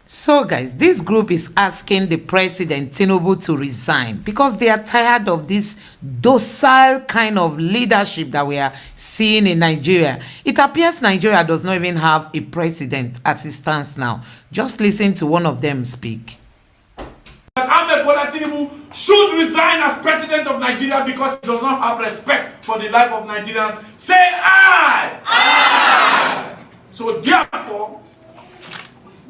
So guys, this group is asking the president Tinubu to resign because they are tired of this docile kind of leadership that we are seeing in Nigeria. It appears Nigeria does not even have a president as it stands now. Just listen to one of them speak. Tinubu should resign as president of Nigeria because he does not have respect for the life of Nigerians. Say aye! Aye! So therefore,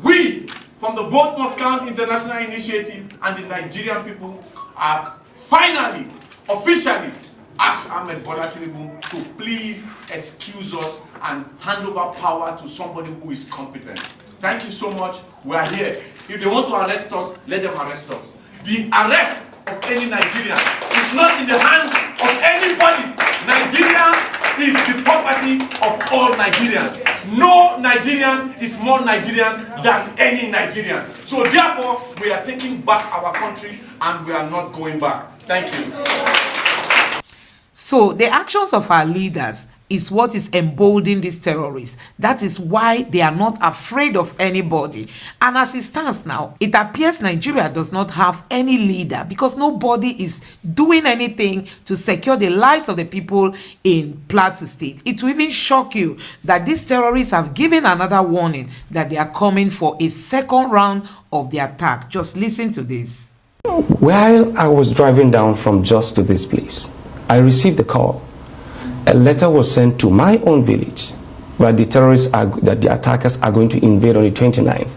we from the Vote Must Count International Initiative and the Nigerian people have finally, officially asked Ahmed Bola Tinubu to please excuse us and hand over power to somebody who is competent. Thank you so much. We are here. If they want to arrest us, let them arrest us. The arrest of any Nigerian is not in the hands of anybody. Nigeria is the property of all Nigerians. No Nigerian is more Nigerian than any Nigerian. So therefore, we are taking back our country and we are not going back. Thank you. So the actions of our leaders is what is emboldening these terrorists. That is why they are not afraid of anybody. And as it stands now, it appears Nigeria does not have any leader because nobody is doing anything to secure the lives of the people in Plateau State. It will even shock you that these terrorists have given another warning that they are coming for a second round of the attack. Just listen to this. While I was driving down from Jos to this place, I received a call. A letter was sent to my own village where the terrorists that the attackers are going to invade on the 29th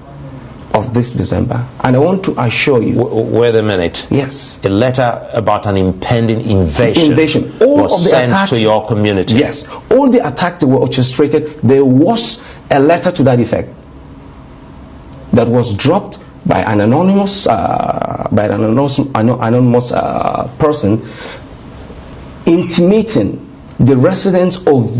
of this December. And I want to assure you... Wait a minute. Yes. A letter about an impending invasion all was of the sent attacks, to your community. Yes. All the attacks were orchestrated. There was a letter to that effect that was dropped by an anonymous person intimating the residents of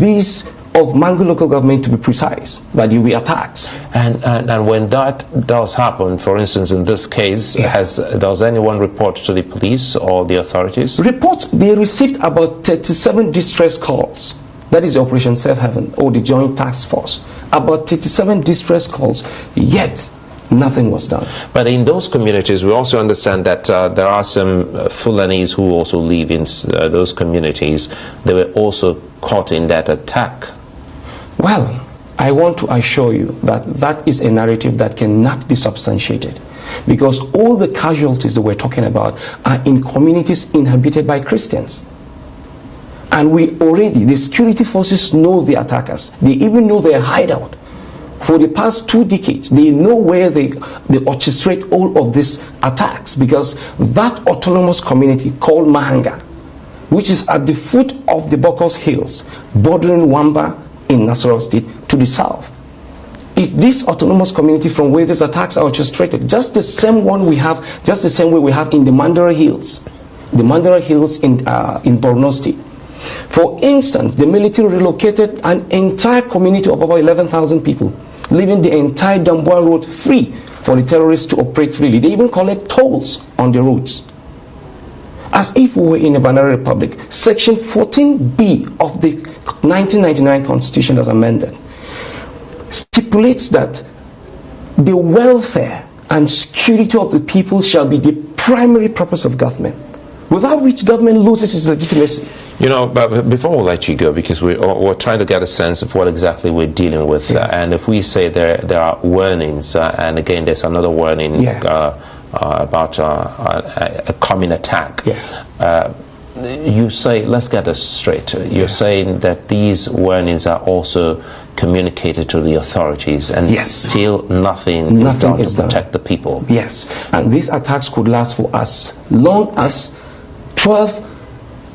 Mangu local government, to be precise, that there will be attacks. And when that does happen, for instance, in this case, does anyone report to the police or the authorities? They received about 37 distress calls. That is Operation Safe Haven or the Joint Task Force. About 37 distress calls, yet nothing was done. But in those communities, we also understand that there are some Fulanis who also live in those communities. They were also caught in that attack. Well, I want to assure you that that is a narrative that cannot be substantiated, because all the casualties that we're talking about are in communities inhabited by Christians. And the security forces know the attackers. They even know their hideout. For the past 2 decades, they know where they orchestrate all of these attacks, because that autonomous community called Mahanga, which is at the foot of the Bokos Hills, bordering Wamba in Nasarawa State to the south, is this autonomous community from where these attacks are orchestrated. Just the same way we have in the Mandara Hills, in Borno State. For instance, the military relocated an entire community of about 11,000 people, leaving the entire Damboa road free for the terrorists to operate freely. They even collect tolls on the roads, as if we were in a banana republic. Section 14B of the 1999 Constitution, as amended, stipulates that the welfare and security of the people shall be the primary purpose of government, without which government loses its legitimacy. You know, but before we let you go, because we're trying to get a sense of what exactly we're dealing with, and if we say there are warnings, and again there's another warning about a coming attack. You say, let's get this straight. You're saying that these warnings are also communicated to the authorities, and still nothing is done to protect the people. Yes, and these attacks could last for as long as 12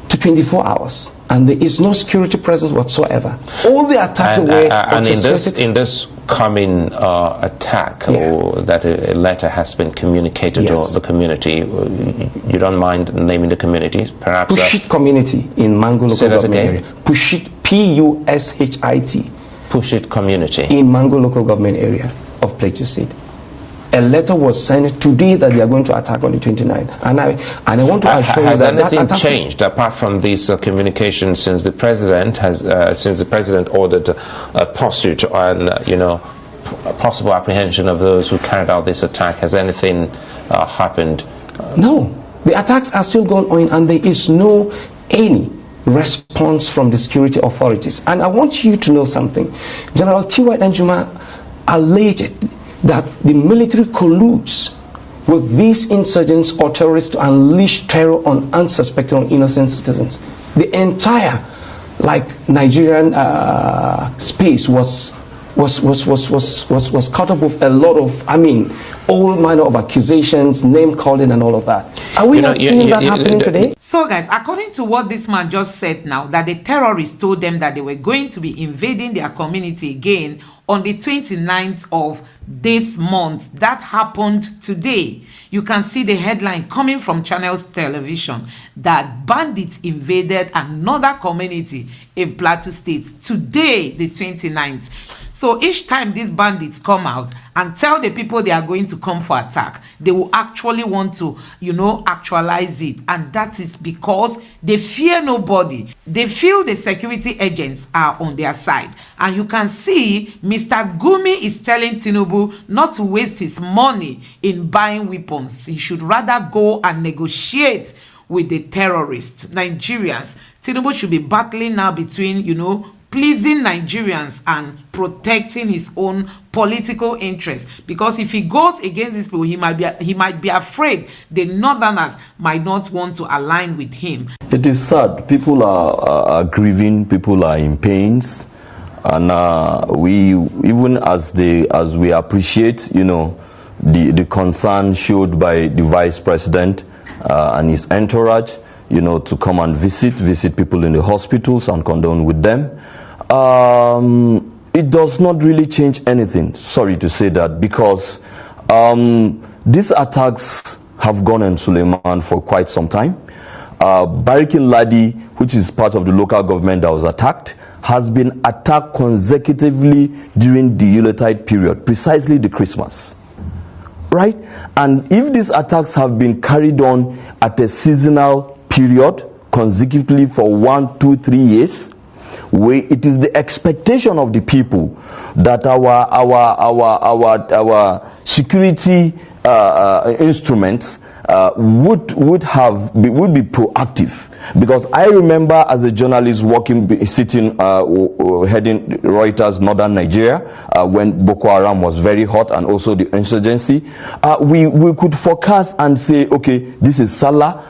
to 24 hours, and there is no security presence whatsoever. All the attacks were and in this coming attack, or that a letter has been communicated to the community. You don't mind naming the community, perhaps? Pushit community in Mangu local government area. Pushit, P-U-S-H-I-T. Pushit community in Mangu local government area of Plateau State. A letter was sent today that they are going to attack on the 29th, and I want to assure you that anything changed apart from this communication since the president ordered a pursuit on possible apprehension of those who carried out this attack? Has anything happened? No, the attacks are still going on, and there is no any response from the security authorities. And I want you to know something. General T.Y. Danjuma alleged that the military colludes with these insurgents or terrorists to unleash terror on unsuspecting or innocent citizens. The entire Nigerian space was caught up with a lot of, all manner of accusations, name calling, and all of that. Are we not seeing that happening today? So, guys, according to what this man just said now, that the terrorists told them that they were going to be invading their community again on the 29th of this month. That happened today. You can see the headline coming from Channels Television that bandits invaded another community in Plateau State today, the 29th. So each time these bandits come out and tell the people they are going to come for attack, they will actually want to, actualize it. And that is because they fear nobody. They feel the security agents are on their side. And you can see Mr. Gumi is telling Tinubu not to waste his money in buying weapons. He should rather go and negotiate with the terrorists, Nigerians. Tinubu should be battling now between, pleasing Nigerians and protecting his own political interests, because if he goes against these people, he might be afraid the northerners might not want to align with him. It is sad. People are grieving. People are in pains, and we, even as we appreciate, the concern showed by the vice president and his entourage, to come and visit people in the hospitals and condone with them. It does not really change anything, sorry to say that, because these attacks have gone on Suleiman for quite some time. Barikin Ladi, which is part of the local government that was attacked, has been attacked consecutively during the Yuletide period, precisely the Christmas, right? And if these attacks have been carried on at a seasonal period consecutively for 1, 2, 3 years, it is the expectation of the people that our security instruments would be proactive. Because I remember as a journalist sitting heading Reuters Northern Nigeria when Boko Haram was very hot, and also the insurgency, we could forecast and say, okay, this is Salah.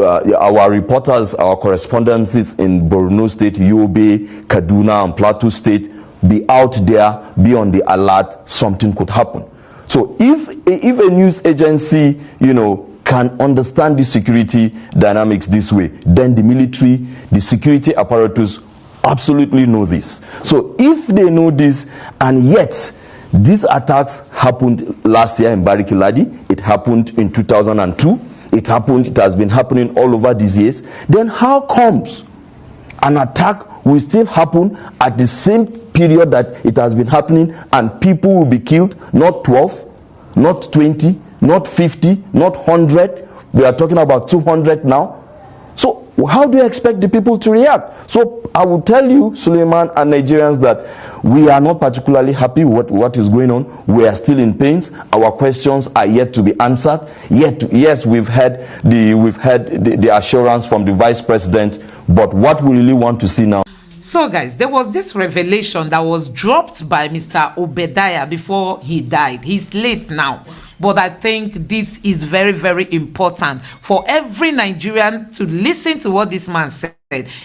Our reporters, our correspondents in Borno State, Yobe, Kaduna, and Plateau State be out there, be on the alert, something could happen. So if a news agency, can understand the security dynamics this way, then the military, the security apparatus absolutely know this. So if they know this, and yet these attacks happened last year in Barikin Ladi, it happened in 2002, it has been happening all over these years, then how comes an attack will still happen at the same period that it has been happening, and people will be killed, not 12, not 20, not 50, not 100, we are talking about 200 now? So how do you expect the people to react? So I will tell you, Suleiman and Nigerians, that we are not particularly happy with what is going on. We are still in pains. Our questions are yet to be answered. Yes, we've had the assurance from the vice president, but what we really want to see now. So guys, there was this revelation that was dropped by Mr. Obadiah before he died. He's late now, but I think this is very, very important for every Nigerian to listen to what this man said.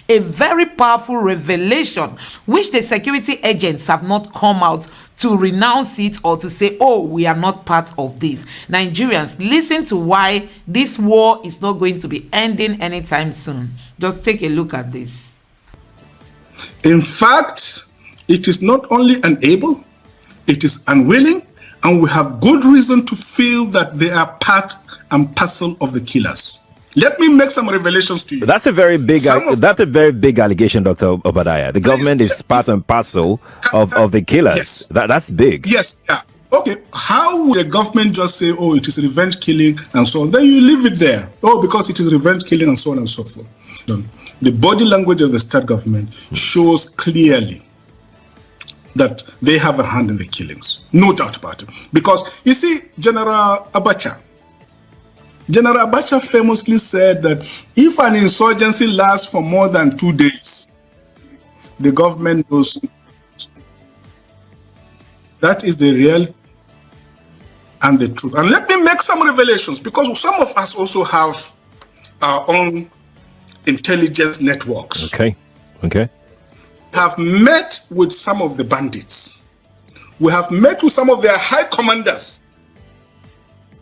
A very powerful revelation which the security agents have not come out to renounce it or to say, oh, we are not part of this. Nigerians, listen to why this war is not going to be ending anytime soon. Just take a look at this. In fact, it is not only unable, it is unwilling, and we have good reason to feel that they are part and parcel of the killers. Let me make some revelations to you. That's a very big allegation, Dr. Obadiah. The government is part and parcel of the killers. Yes. That's big. Yes. Yeah. Okay. How would the government just say, oh, it is revenge killing and so on? Then you leave it there. Oh, because it is revenge killing and so on and so forth. The body language of the state government shows clearly that they have a hand in the killings. No doubt about it. Because, you see, General Abacha famously said that if an insurgency lasts for more than 2 days, the government knows. That is the reality and the truth. And let me make some revelations, because some of us also have our own intelligence networks. Okay. Have met with some of the bandits. We have met with some of their high commanders.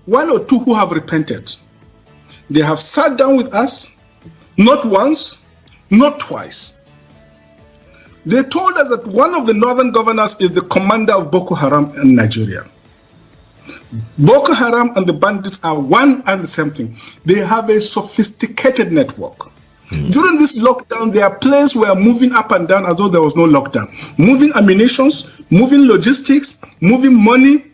1 or 2 who have repented. They have sat down with us, not once, not twice. They told us that one of the northern governors is the commander of Boko Haram in Nigeria. Boko Haram and the bandits are one and the same thing. They have a sophisticated network. During this lockdown, their planes were moving up and down as though there was no lockdown. Moving ammunitions, moving logistics, moving money,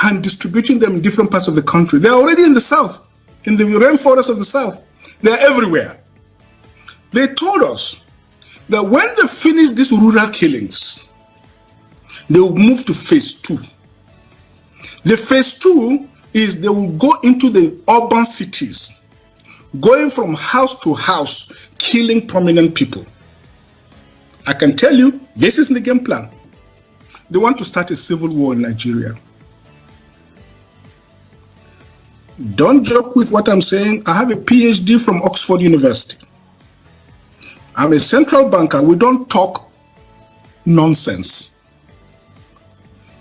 and distributing them in different parts of the country. They are already in the south, in the rainforest of the south. They are everywhere. They told us that when they finish these rural killings, they will move to phase 2. The phase 2 is they will go into the urban cities, going from house to house, killing prominent people. I can tell you, this is the game plan. They want to start a civil war in Nigeria. Don't joke with what I'm saying. I have a PhD from Oxford University. I'm a central banker. We don't talk nonsense.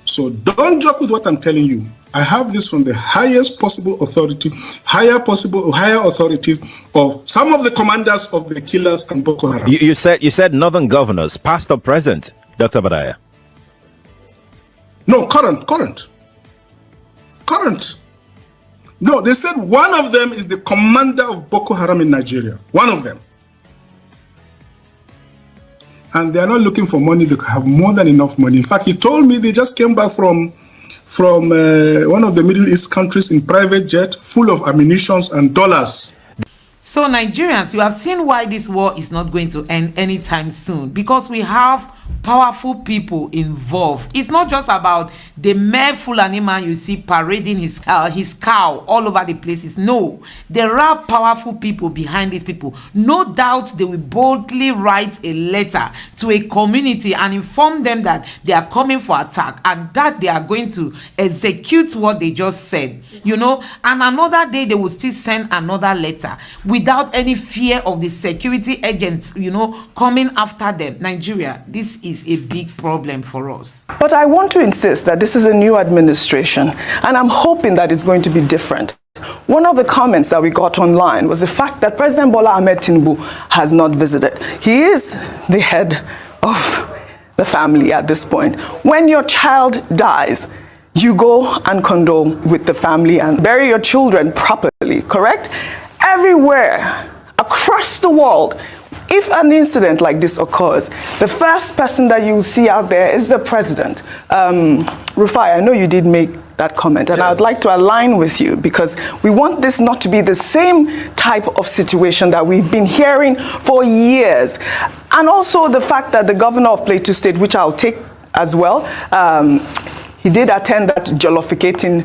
So don't joke with what I'm telling you. I have this from the highest possible authority, higher authorities of some of the commanders of the killers and Boko Haram. You said northern governors, past or present, Dr. Badaya? No, current. No, they said one of them is the commander of Boko Haram in Nigeria. One of them. And they are not looking for money. They have more than enough money. In fact, he told me they just came back from one of the Middle East countries in private jet, full of ammunition and dollars. So Nigerians, you have seen why this war is not going to end anytime soon, because we have powerful people involved. It's not just about the mere Fulani man you see parading his cow all over the places. No, there are powerful people behind these people. No doubt they will boldly write a letter to a community and inform them that they are coming for attack and that they are going to execute what they just said, you know. And another day they will still send another letter without any fear of the security agents, you know, coming after them. Nigeria, this is a big problem for us. But I want to insist that this is a new administration, and I'm hoping that it's going to be different. One of the comments that we got online was the fact that President Bola Ahmed Tinubu has not visited. He is the head of the family at this point. When your child dies, you go and condole with the family and bury your children properly, correct? Everywhere, across the world, if an incident like this occurs, the first person that you'll see out there is the president. Rufai, I know you did make that comment, and yes. I would like to align with you, because we want this not to be the same type of situation that we've been hearing for years. And also the fact that the governor of Plateau State, which I'll take as well, he did attend that jollificating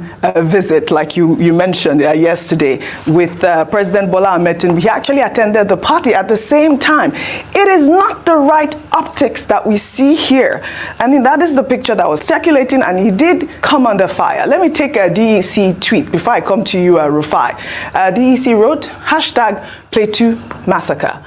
visit, like you mentioned yesterday, with President Bola Ahmed Tinubu. He actually attended the party at the same time. It is not the right optics that we see here. I mean, that is the picture that was circulating, and he did come under fire. Let me take a DEC tweet before I come to you, Rufai. DEC wrote, #Plateau Massacre.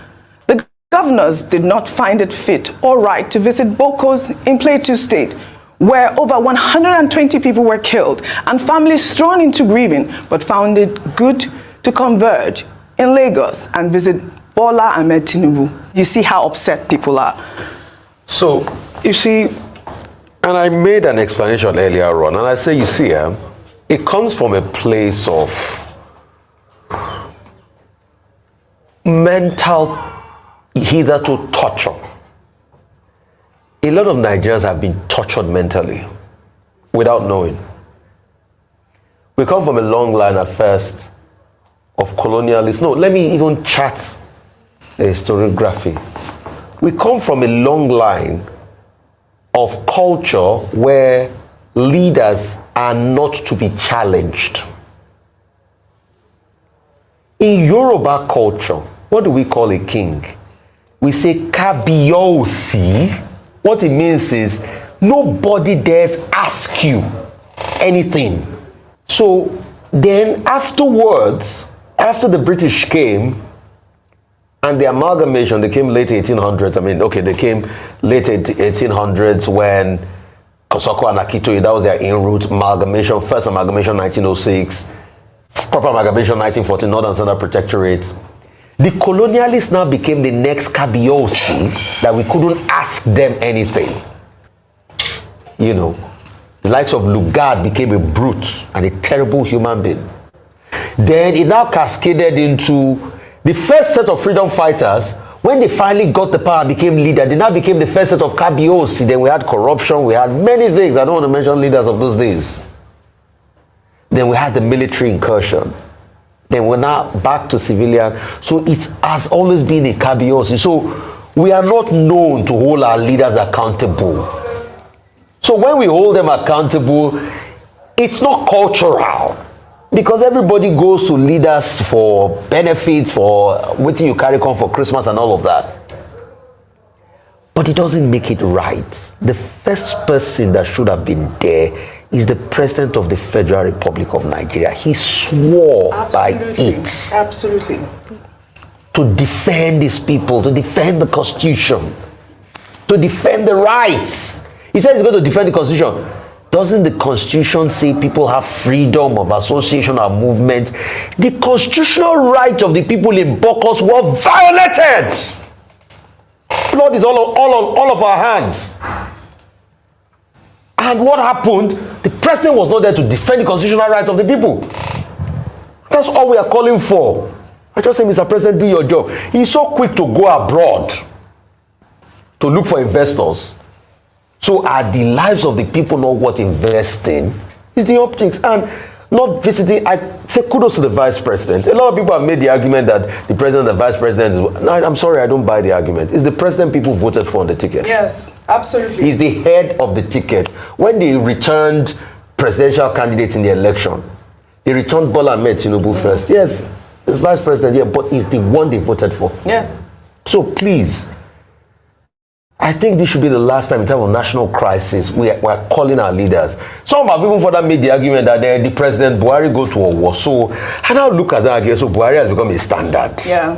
The governors did not find it fit or right to visit Bokos in Plateau State, where over 120 people were killed and families thrown into grieving, but found it good to converge in Lagos and visit Bola Ahmed Tinubu. You see how upset people are. So, you see, and I made an explanation earlier on, and I say, you see, it comes from a place of mental, hitherto torture. A lot of Nigerians have been tortured mentally without knowing. We come from a long line at first of colonialists. No, let me even chat a historiography. We come from a long line of culture where leaders are not to be challenged. In Yoruba culture, what do we call a king? We say Kabiyesi. What it means is nobody dares ask you anything. So then afterwards, after the British came, and the amalgamation, they came late 1800s. I mean, okay, they came late 1800s when Kosoko and Akitoye, that was their in-route amalgamation. First amalgamation 1906, proper amalgamation 1914, Northern Southern Protectorate. The colonialists now became the next Kabiyesi that we couldn't ask them anything. You know, the likes of Lugard became a brute and a terrible human being. Then it now cascaded into the first set of freedom fighters. When they finally got the power and became leader, they now became the first set of Kabiyesi. Then we had corruption, we had many things. I don't want to mention leaders of those days. Then we had the military incursion. Then we're now back to civilian. So it has always been a Kabiyesi. So we are not known to hold our leaders accountable. So when we hold them accountable, it's not cultural. Because everybody goes to leaders for benefits, for what you carry on for Christmas and all of that. But it doesn't make it right. The first person that should have been there is the President of the Federal Republic of Nigeria. He swore by it. Absolutely. To defend his people, to defend the Constitution, to defend the rights. He said he's going to defend the Constitution. Doesn't the Constitution say people have freedom of association or movement? The constitutional rights of the people in Bokos were violated. Blood is all of our hands. And what happened? The president was not there to defend the constitutional rights of the people. That's all we are calling for. I just say, Mr. President, do your job. He's so quick to go abroad to look for investors. So are the lives of the people not worth investing? It's the optics. And not visiting, I say kudos to the vice president. A lot of people have made the argument that the president and the vice president is, no, I'm sorry, I don't buy the argument. It's the president people voted for on the ticket. Yes, absolutely. He's the head of the ticket. When they returned presidential candidates in the election, they returned Bola Ahmed Tinubu first. Yes, the vice president, yeah, but he's the one they voted for. Yes. So please, I think this should be the last time in terms of national crisis we're calling our leaders. Some have even further made the argument that the President Buhari go to a war. So I now look at that again. So Buhari has become a standard. Yeah.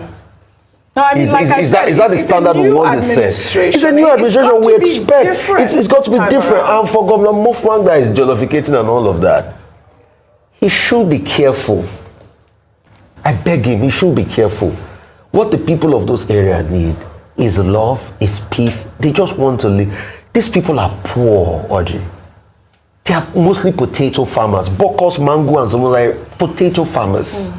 No, I mean, is that the standard we want to set? It's a new administration we expect. It's got to be different. And for Governor Mofwanga is jollificating and all of that. He should be careful. I beg him, he should be careful. What the people of those areas need is love, is peace. They just want to live. These people are poor, Audrey. They are mostly potato farmers. Bokos, mango, and some like potato farmers.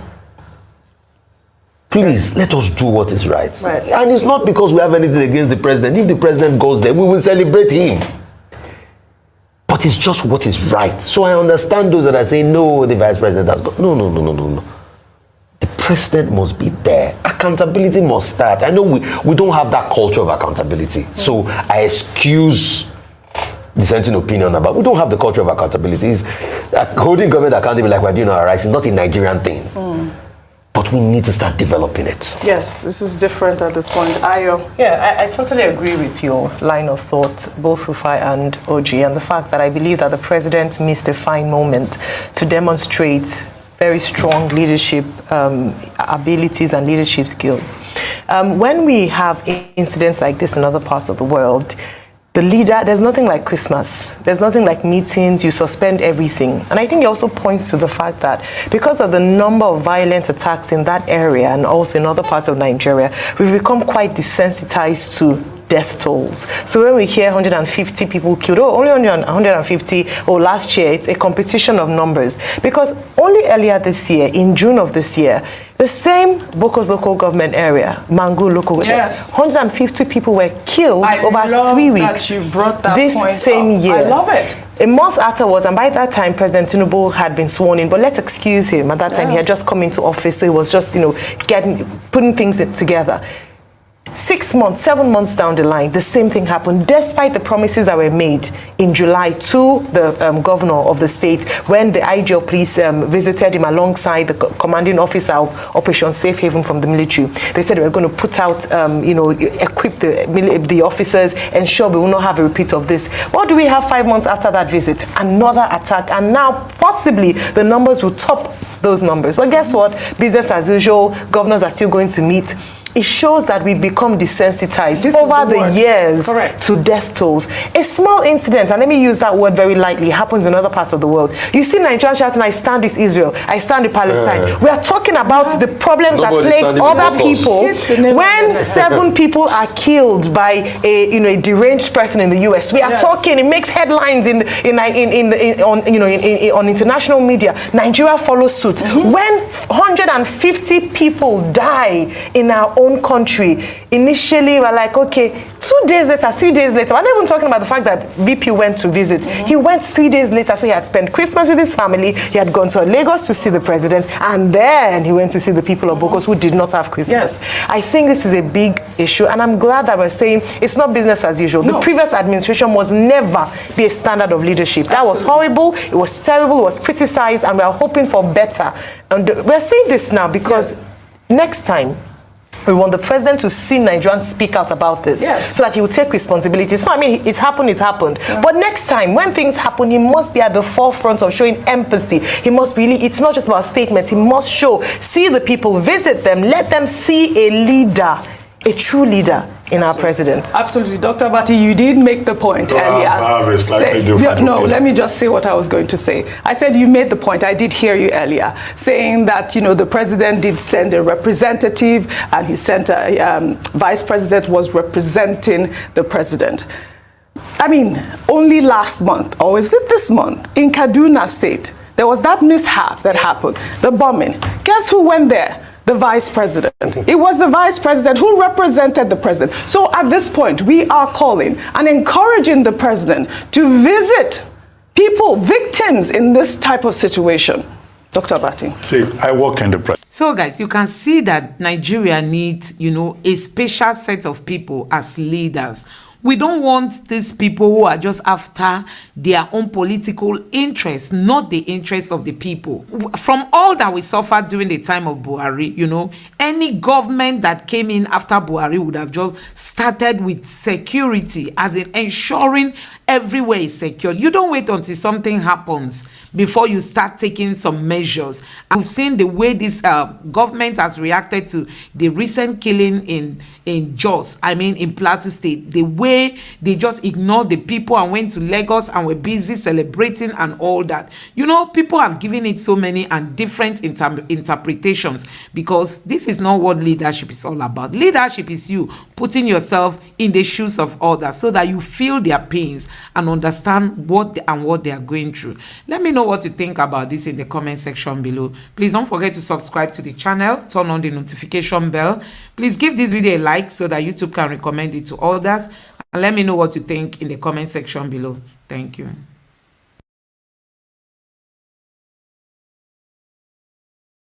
Please, let us do what is right. And it's not because we have anything against the president. If the president goes there, we will celebrate him. But it's just what is right. So I understand those that are saying, no, the vice president has got... No. The president must be there. Accountability must start. I know we don't have that culture of accountability. So I excuse dissenting opinion about. We don't have the culture of accountability. It's holding government accountable like we're doing our rights. It's not a Nigerian thing. But we need to start developing it. Yes, this is different at this point. Ayo. Yeah, I totally agree with your line of thought, both Rufai and OG, and the fact that I believe that the president missed a fine moment to demonstrate very strong leadership abilities and leadership skills. When we have incidents like this in other parts of the world, the leader, there's nothing like Christmas. There's nothing like meetings, you suspend everything. And I think it also points to the fact that because of the number of violent attacks in that area and also in other parts of Nigeria, we've become quite desensitized to death tolls. So when we hear 150 people killed, only 150, last year, it's a competition of numbers. Because only earlier this year, in June of this year, the same Bokos local government area, Mangu local, 150 people were killed over 3 weeks. That you brought that this point same up. year. I love it. A month afterwards, and by that time, President Tinubu had been sworn in, but let's excuse him. At that time, he had just come into office, so he was just, putting things together. 6 months, 7 months down the line, the same thing happened, despite the promises that were made in July to the governor of the state when the IGL police visited him alongside the commanding officer of Operation Safe Haven from the military. They said they were going to put out, equip the officers, ensure we will not have a repeat of this. What do we have 5 months after that visit? Another attack, and now possibly the numbers will top those numbers. But guess what? Business as usual, governors are still going to meet. It shows that we've become desensitized over the years to death tolls. A small incident, and let me use that word very lightly, happens in other parts of the world. You see Nigerians shouting, I stand with Israel, I stand with Palestine. We are talking about the problems that plague other people. When 7 people are killed by a deranged person in the US, we are talking, it makes headlines on international media. Nigeria follows suit. When 150 people die in our own country, initially we're like, okay, 2 days later, 3 days later, we're not even talking about the fact that VP went to visit. He went 3 days later, so he had spent Christmas with his family, he had gone to Lagos to see the president, and then he went to see the people of Bogos who did not have Christmas. I think this is a big issue, and I'm glad that we're saying it's not business as usual. The previous administration must never be a standard of leadership. That was horrible, it was terrible, it was criticized, and we are hoping for better. And we're saying this now because next time, we want the president to see Nigerians speak out about this so that he will take responsibility. So, I mean, it's happened. But next time, when things happen, he must be at the forefront of showing empathy. He must really, it's not just about statements. He must see the people, visit them, let them see a leader, a true leader in our president. Absolutely. Dr. Bati, you did make the point earlier. Let me just say what I was going to say. I said you made the point. I did hear you earlier saying that, the president did send a representative and he sent a vice president was representing the president. I mean, only last month, or is it this month, in Kaduna State, there was that mishap that happened, the bombing. Guess who went there? The vice president. It was the vice president who represented the president. So at this point, we are calling and encouraging the president to visit people, victims in this type of situation. Dr. Bati. See, I worked in the press. So guys, you can see that Nigeria needs, a special set of people as leaders. We don't want these people who are just after their own political interests, not the interests of the people. From all that we suffered during the time of Buhari, any government that came in after Buhari would have just started with security, as in ensuring everywhere is secure. You don't wait until something happens before you start taking some measures. I've seen the way this government has reacted to the recent killing in Jos, in Plateau State, the way they just ignored the people and went to Lagos and were busy celebrating and all that. People have given it so many and different interpretations, because this is not what leadership is all about. Leadership is you putting yourself in the shoes of others so that you feel their pains and understand what they are going through. Let me know what you think about this in the comment section below. Please don't forget to subscribe to the channel, turn on the notification bell. Please give this video a like so that YouTube can recommend it to others. And let me know what you think in the comment section below. Thank you.